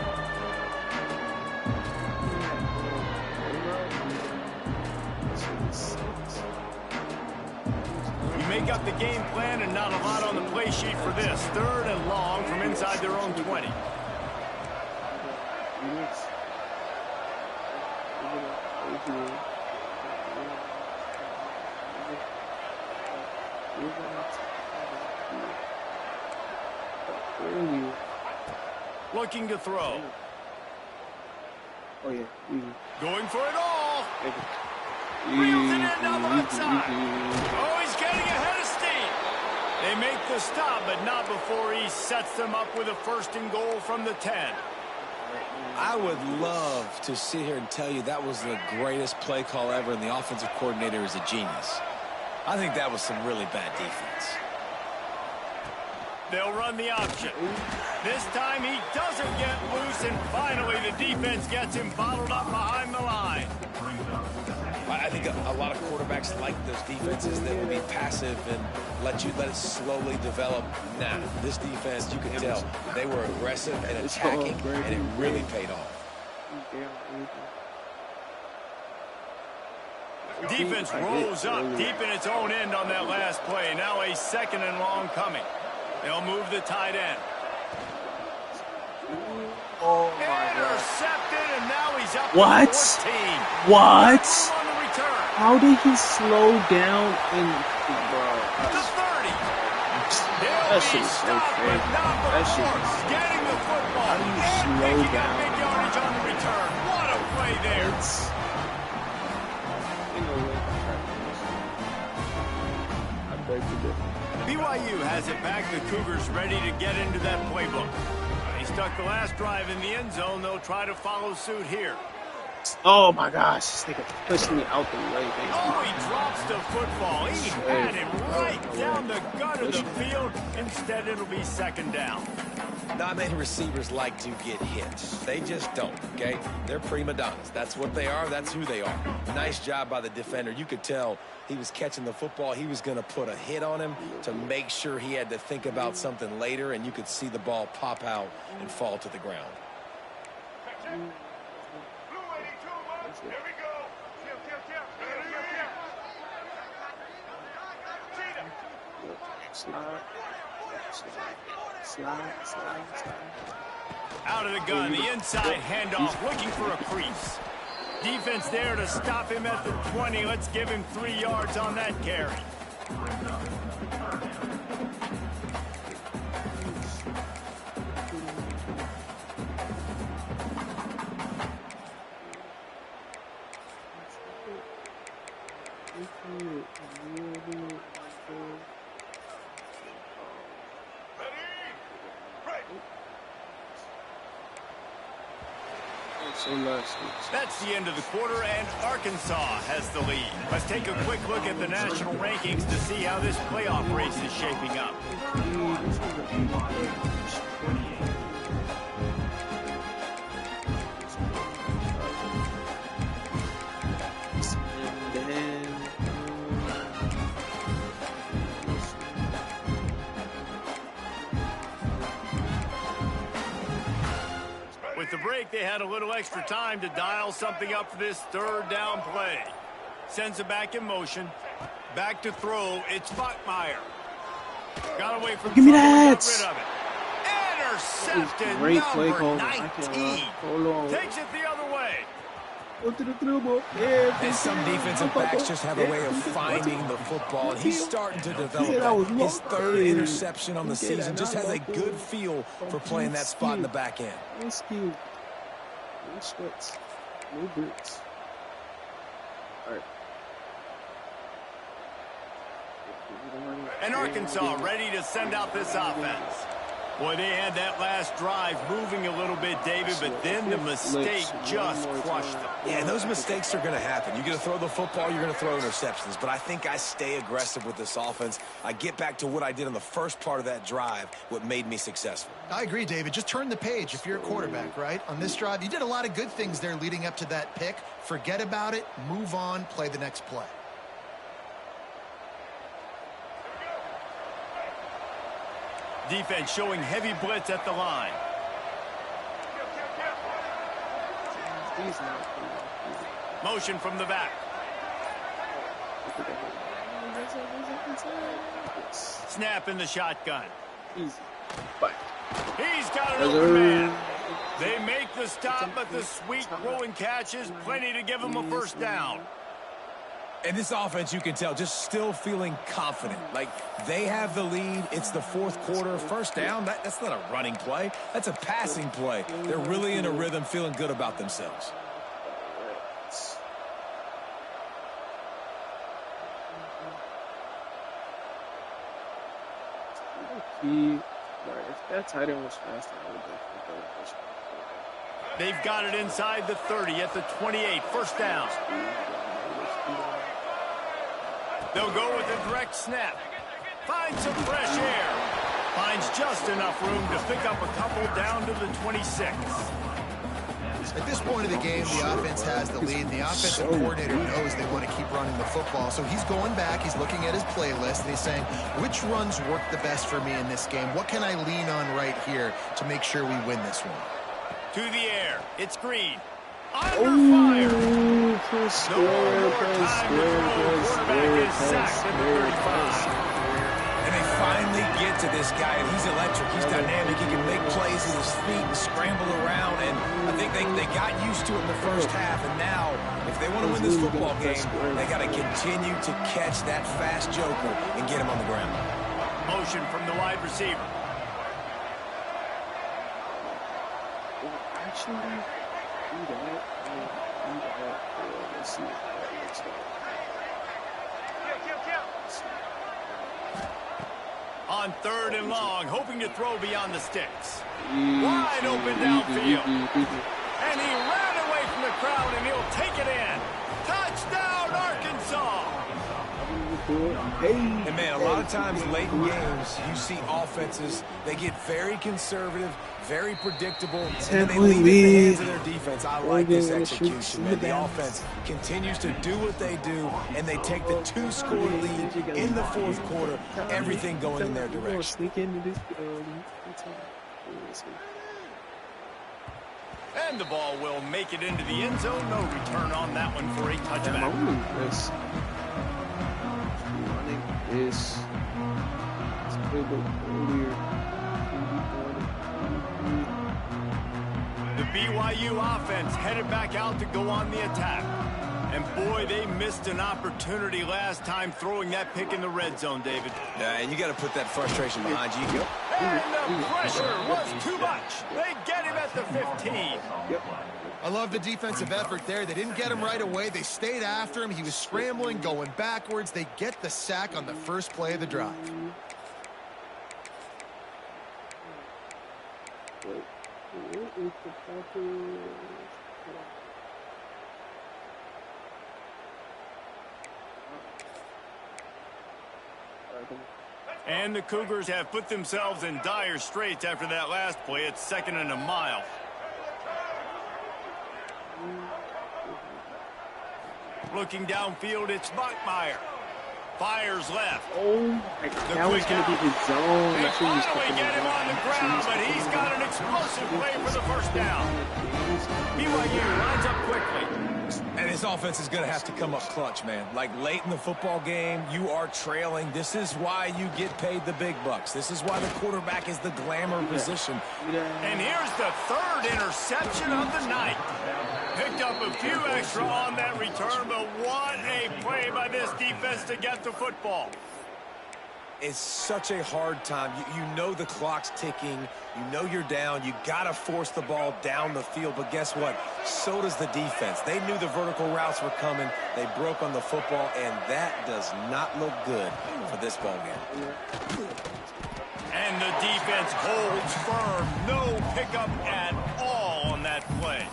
You make up the game plan and not a lot on the play sheet for this. 3rd and long from inside their own 20. Looking to throw. Oh, yeah. Going for it all. Reels it in down the left side. Oh, he's getting ahead of steam. They make the stop, but not before he sets them up with a 1st and goal from the 10. I would love to sit here and tell you that was the greatest play call ever, and the offensive coordinator is a genius. I think that was some really bad defense. They'll run the option. This time he doesn't get loose, and finally the defense gets him bottled up behind the line. I think a lot of quarterbacks like those defenses that will be passive and let it slowly develop. Nah, this defense, you can tell, they were aggressive and attacking, and it really paid off. Defense rolls up deep in its own end on that last play. Now a 2nd and long coming. They'll move the tight end. Oh my Intercepted, and now he's up what? to 14. What? On the return. How did he slow down in bro? The 30. That shit is so crazy. That shit is getting the football. How do you slow down? Big yardage on the return. What a play there. BYU has it back. The Cougars ready to get into that playbook. They stuck the last drive in the end zone. They'll try to follow suit here. Oh my gosh, this nigga pushed me out the way, man. Oh, he drops the football. He had him right down the gut of the field. Instead, it'll be 2nd down. Not many receivers like to get hit. They just don't, okay? They're prima donnas. That's what they are. That's who they are. Nice job by the defender. You could tell he was catching the football. He was going to put a hit on him to make sure he had to think about something later, and you could see the ball pop out and fall to the ground. Here we go. Slide. Out of the gun, the inside handoff, looking for a crease. Defense there to stop him at the 20. Let's give him 3 yards on that carry. So last week. That's the end of the quarter, and Arkansas has the lead. Let's take a quick look at the national rankings to see how this playoff race is shaping up. With the break, they had a little extra time to dial something up for this third down play. Sends it back in motion. Back to throw. It's Buckmeyer. Got away from Give me trouble and that. got rid of it. Intercepted. Great play call. Number 19. Hold on. Takes it the other way. Go to the dribble. Yeah, And some defensive backs just have a way of finding the football, and he's starting to develop that. His third interception on the season, just has a good feel for playing that spot in the back end. No skill. No sweats. No bricks. All right. And Arkansas ready to send out this offense. Boy, they had that last drive moving a little bit, David, but then the mistake just crushed them. Yeah, and those mistakes are going to happen. You're going to throw the football, you're going to throw interceptions. But I think I stay aggressive with this offense. I get back to what I did on the first part of that drive, what made me successful. I agree, David. Just turn the page if you're a quarterback, right? On this drive, you did a lot of good things there leading up to that pick. Forget about it, move on, play the next play. Defense showing heavy blitz at the line. Motion from the back. Snap in the shotgun. Easy. Bye. He's got an open man. They make the stop, but the sweet throwing catch is plenty to give him a first down. And this offense, you can tell, just still feeling confident. Like, they have the lead. It's the fourth quarter. First down, that's not a running play. That's a passing play. They're really in a rhythm, feeling good about themselves. If that tight end was fast, I would have. They've got it inside the 30 at the 28. First down. They'll go with a direct snap. Finds some fresh air. Finds just enough room to pick up a couple down to the 26. At this point of the game, the offense has the lead. The offensive coordinator knows they want to keep running the football. So he's going back, he's looking at his playlist, and he's saying, which runs work the best for me in this game? What can I lean on right here to make sure we win this one? To the air. It's Green. Under fire. No more time to throw. Quarterback is sacked at the 35. And they finally get to this guy, and he's electric. He's dynamic. He can make plays with his feet and scramble around. And I think they got used to it in the first half. And now, if they want to win this football game, they got to continue to catch that fast joker and get him on the ground. Motion from the wide receiver. Actually, let's see. On third and long, hoping to throw beyond the sticks. Wide open downfield. And he ran away from the crowd, and he'll take it in. Touchdown, Arkansas! And, man, a lot of times late in games, you see offenses, they get very conservative, very predictable, and then they leave it in the hands of their defense. I like this execution, man. The offense continues to do what they do, and they take the 2-score lead in the fourth quarter, everything going in their direction. And the ball will make it into the end zone. No return on that one for a touchback. This the BYU offense headed back out to go on the attack. And boy, they missed an opportunity last time throwing that pick in the red zone, David. Yeah, and you got to put that frustration behind you. And the pressure was too much. They get him at the 15. I love the defensive effort there. They didn't get him right away. They stayed after him. He was scrambling, going backwards. They get the sack on the first play of the drive. And the Cougars have put themselves in dire straits after that last play. It's 2nd and a mile. Looking downfield, it's Bachmeier. Fires left. Oh my God, that was going to be his zone. They finally get him on the ground, but he's got an explosive play for the first down. BYU lines up quickly. And his offense is going to have to come up clutch, man. Like late in the football game, you are trailing. This is why you get paid the big bucks. This is why the quarterback is the glamour position. And here's the 3rd interception of the night. Picked up a few extra on that return, but what a play by this defense to get the football. It's such a hard time. You know the clock's ticking. You know you're down. You got to force the ball down the field. But guess what? So does the defense. They knew the vertical routes were coming. They broke on the football, and that does not look good for this ball game. And the defense holds firm. No pickup at all on that play.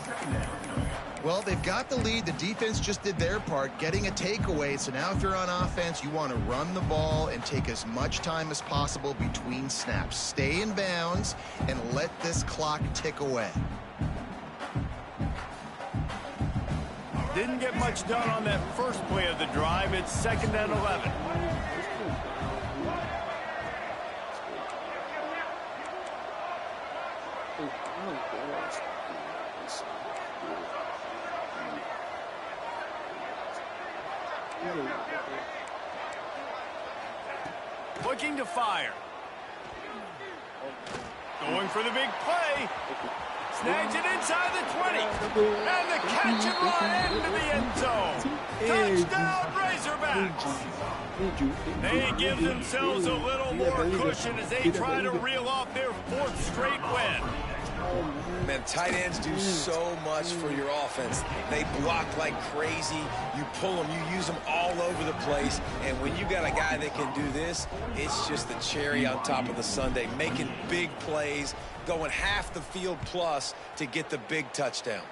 Well, they've got the lead. The defense just did their part, getting a takeaway. So now if you're on offense, you want to run the ball and take as much time as possible between snaps. Stay in bounds and let this clock tick away. Didn't get much done on that first play of the drive. It's 2nd and 11. Looking to fire. Going for the big play. Snags it inside the 20. And the catch and run into the end zone. Touchdown, Razorbacks. They give themselves a little more cushion as they try to reel off their 4th straight win. Man, tight ends do so much for your offense. They block like crazy. You pull them, you use them all over the place. And when you got a guy that can do this, it's just the cherry on top of the sundae, making big plays, going half the field plus to get the big touchdown.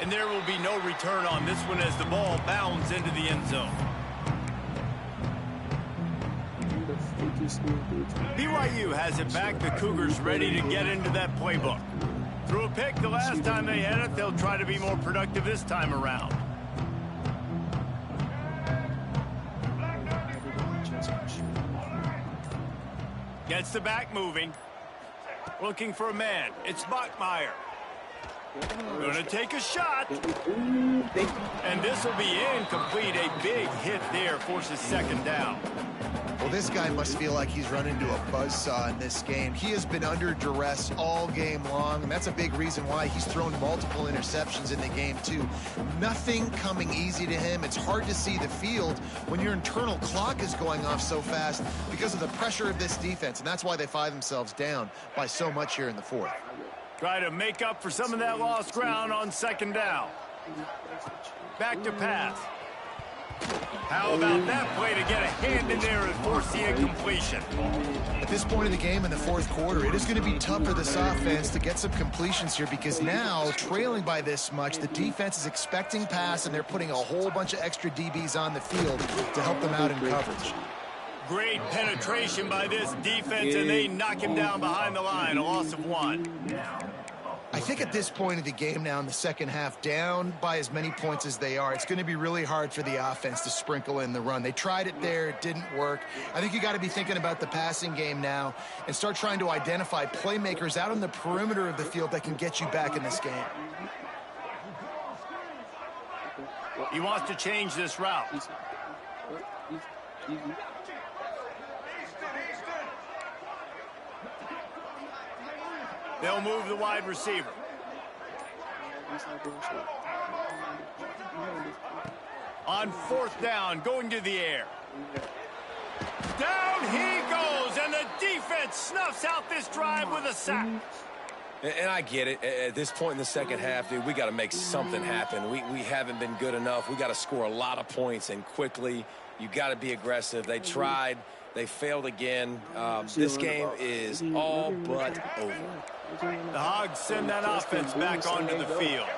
And there will be no return on this one as the ball bounds into the end zone. BYU has it back. The Cougars ready to get into that playbook. Threw a pick the last time they had it. They'll try to be more productive this time around. Gets the back moving. Looking for a man. It's Bachmeier. Going to take a shot. And this will be incomplete. A big hit there forces 2nd down. Well, this guy must feel like he's run into a buzzsaw in this game. He has been under duress all game long, and that's a big reason why he's thrown multiple interceptions in the game, too. Nothing coming easy to him. It's hard to see the field when your internal clock is going off so fast because of the pressure of this defense, and that's why they find themselves down by so much here in the 4th. Try to make up for some of that lost ground on 2nd down. Back to pass. How about that play to get a hand in there and force the incompletion? At this point of the game in the 4th quarter, it is going to be tough for this offense to get some completions here because now, trailing by this much, the defense is expecting pass and they're putting a whole bunch of extra DBs on the field to help them out in coverage. Great penetration by this defense, and they knock him down behind the line, a loss of 1. I think at this point of the game now in the second half, down by as many points as they are, it's going to be really hard for the offense to sprinkle in the run. They tried it there. It didn't work. I think you got to be thinking about the passing game now and start trying to identify playmakers out on the perimeter of the field that can get you back in this game. He wants to change this route. They'll move the wide receiver. On 4th down, going to the air. Down he goes, and the defense snuffs out this drive with a sack. And I get it. At this point in the second half, dude, we got to make something happen. We haven't been good enough. We got to score a lot of points and quickly. You got to be aggressive. They tried. They failed again. This game is all but over. The Hogs send that offense back onto the field.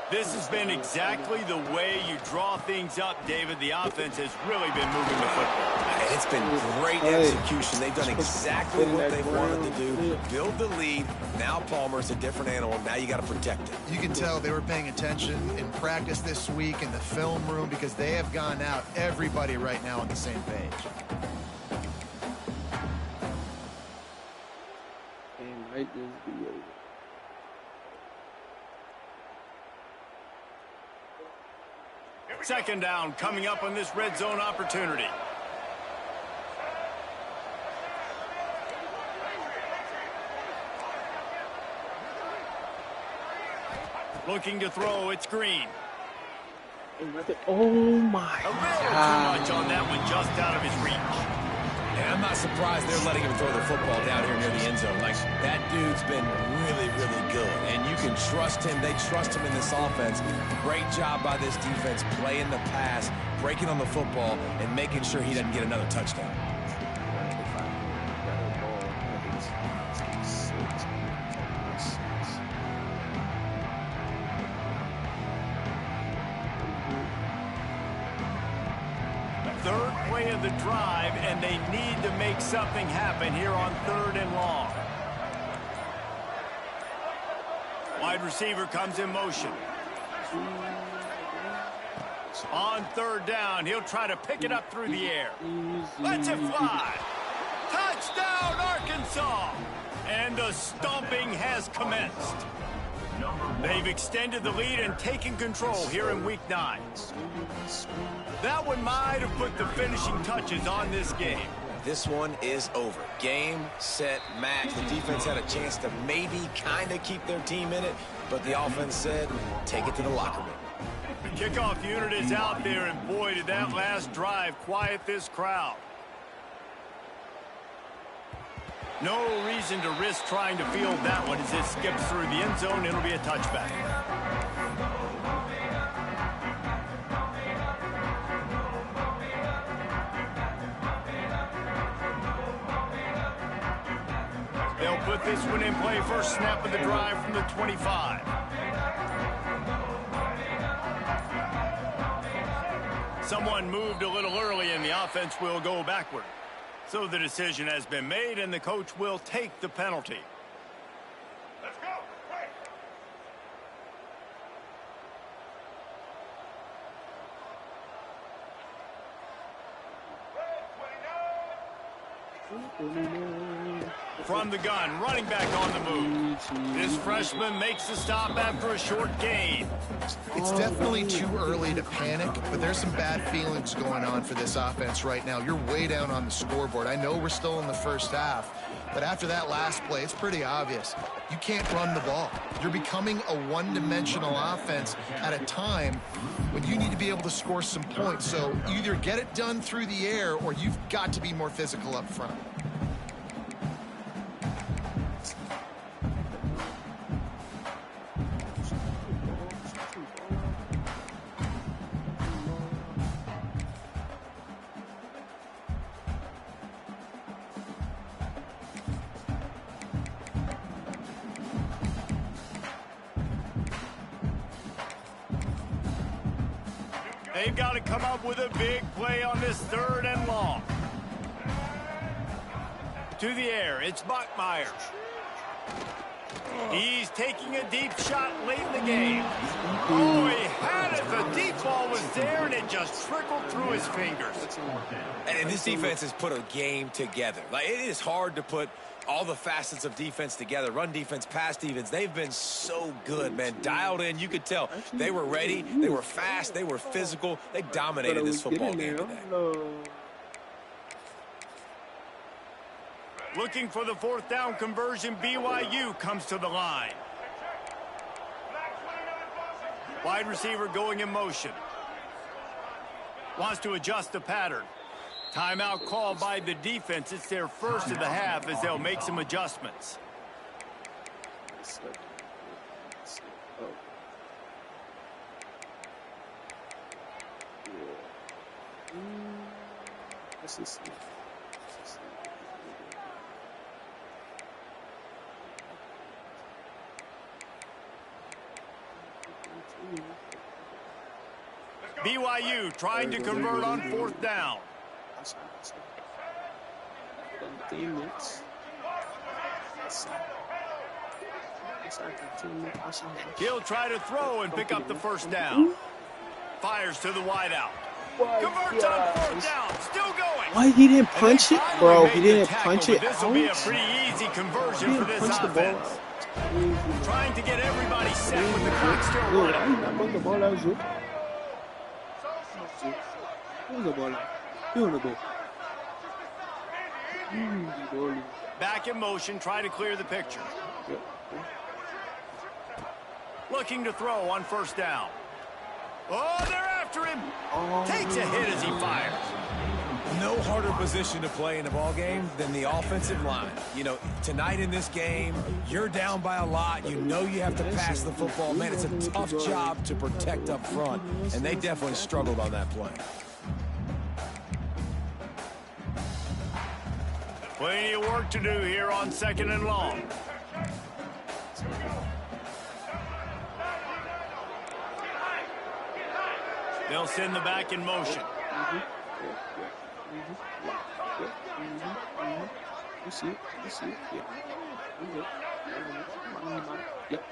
This has been exactly the way you draw things up, David. The offense has really been moving the football. It's been great execution. They've done exactly what they wanted to do. Build the lead. Now Palmer's a different animal. Now you got to protect it. You can tell they were paying attention in practice this week in the film room because they have gone out, everybody right now on the same page. And might just be over. Second down coming up on this red zone opportunity. Looking to throw, it's Green. Oh my A little God. too much on that one, just out of his reach. And I'm not surprised they're letting him throw the football down here near the end zone. Like, that dude's been really, really good. And you can trust him. They trust him in this offense. Great job by this defense playing the pass, breaking on the football, and making sure he doesn't get another touchdown. Third play of the drive, and they need to make something happen here on 3rd and long. Wide receiver comes in motion. On 3rd down, he'll try to pick it up through the air. Lets it fly. Touchdown, Arkansas! And the stomping has commenced. They've extended the lead and taken control here in Week 9. That one might have put the finishing touches on this game. This one is over. Game, set, match. The defense had a chance to maybe kind of keep their team in it, but the offense said, take it to the locker room. The kickoff unit is out there, and boy, did that last drive quiet this crowd. No reason to risk trying to field that one as it skips through the end zone. It'll be a touchback. They'll put this one in play. First snap of the drive from the 25. Someone moved a little early, and the offense will go backward. So the decision has been made, and the coach will take the penalty. Let's go. Right. From the gun, running back on the move. This freshman makes the stop after a short gain. It's definitely too early to panic, but there's some bad feelings going on for this offense right now. You're way down on the scoreboard. I know we're still in the first half, but after that last play, it's pretty obvious. You can't run the ball. You're becoming a one-dimensional offense at a time when you need to be able to score some points. So either get it done through the air or you've got to be more physical up front. They've got to come up with a big play on this 3rd and long. To the air, it's Bachmeier. He's taking a deep shot late in the game. Oh, he had it. The deep ball was there, and it just trickled through his fingers. And this defense has put a game together. Like, it is hard to put all the facets of defense together. Run defense, pass defense. They've been so good, man. Dialed in. You could tell they were ready. They were fast. They were physical. They dominated this football game today. Looking for the 4th down conversion. BYU comes to the line. Wide receiver going in motion. Wants to adjust the pattern. Timeout called by the defense. It's their first of the half as they'll make some adjustments. BYU trying to convert on 4th down. He'll try to throw and pick up the 1st down. Fires to the wideout. Converts on 4th down. Still going. Why he didn't punch it, bro? He didn't punch it. This will be a pretty easy conversion for this offense. Trying to get everybody set with the clock still running. Back in motion, try to clear the picture. Looking to throw on 1st down. Oh, they're after him. Takes a hit as he fires. No harder position to play in a ball game than the offensive line. You know, tonight in this game, you're down by a lot. You know you have to pass the football. Man, it's a tough job to protect up front, and they definitely struggled on that play. Plenty of work to do here on 2nd and long. They'll send the back in motion. You see it, yeah. Yep.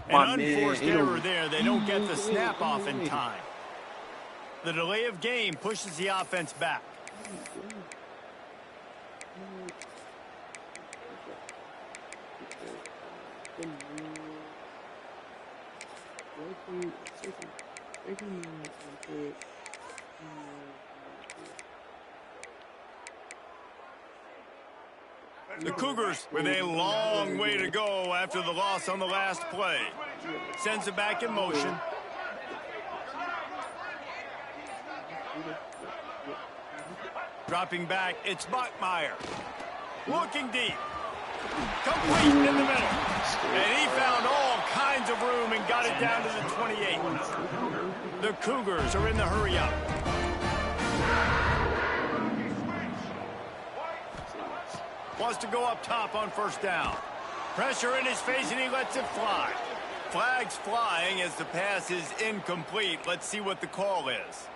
An unforced error there. They don't get the snap off in time. The delay of game pushes the offense back. The Cougars with a long way to go after the loss on the last play. Sends it back in motion. Dropping back, it's Bachmeier. Looking deep. Complete in the middle. And he found all kinds of room and got it down to the 28. The Cougars are in the hurry-up. Wants to go up top on 1st down. Pressure in his face, and he lets it fly. Flags flying as the pass is incomplete. Let's see what the call is.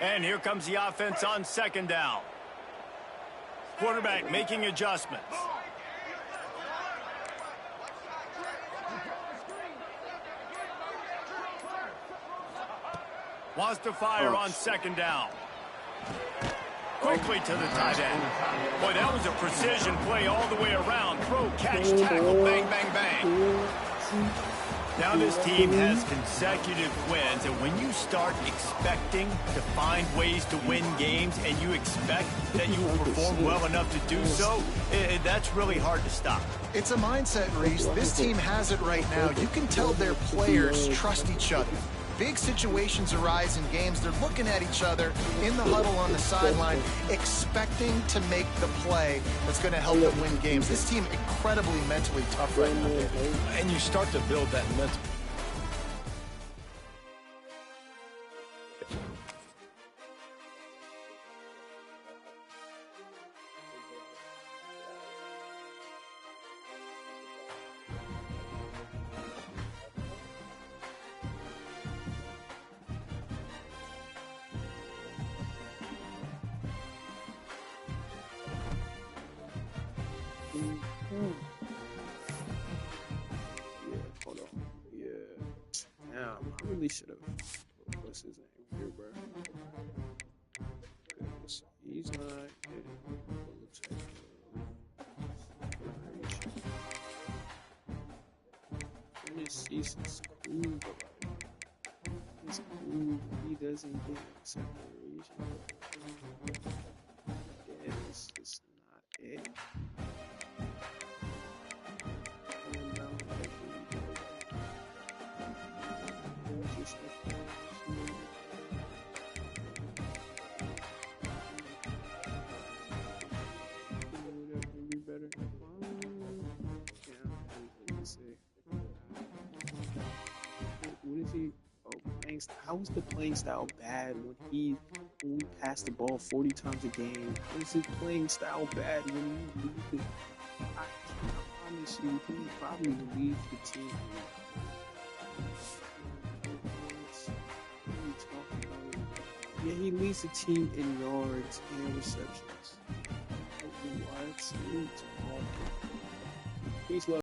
And here comes the offense on 2nd down. Quarterback making adjustments. Wants to fire on 2nd down. Quickly to the tight end. Boy, that was a precision play all the way around. Throw, catch, tackle, bang, bang, bang. Now this team has consecutive wins, and when you start expecting to find ways to win games and you expect that you will perform well enough to do so, that's really hard to stop. It's a mindset, Reese. This team has it right now. You can tell their players trust each other. Big situations arise in games. They're looking at each other in the huddle on the sideline, expecting to make the play that's going to help them win games. This team incredibly mentally tough right now. And you start to build that mental. Should have. What's his name here, bro? He's not. Finish season's cool, but he's cool. He doesn't get separation. Yeah, it's just not it. How is the playing style bad when we pass the ball 40 times a game? How is his playing style bad when you leave it? I promise you, he probably will leave the team. What are you talking about? Yeah, he leads the team in yards and receptions. What? What are you talking about? Peace, love.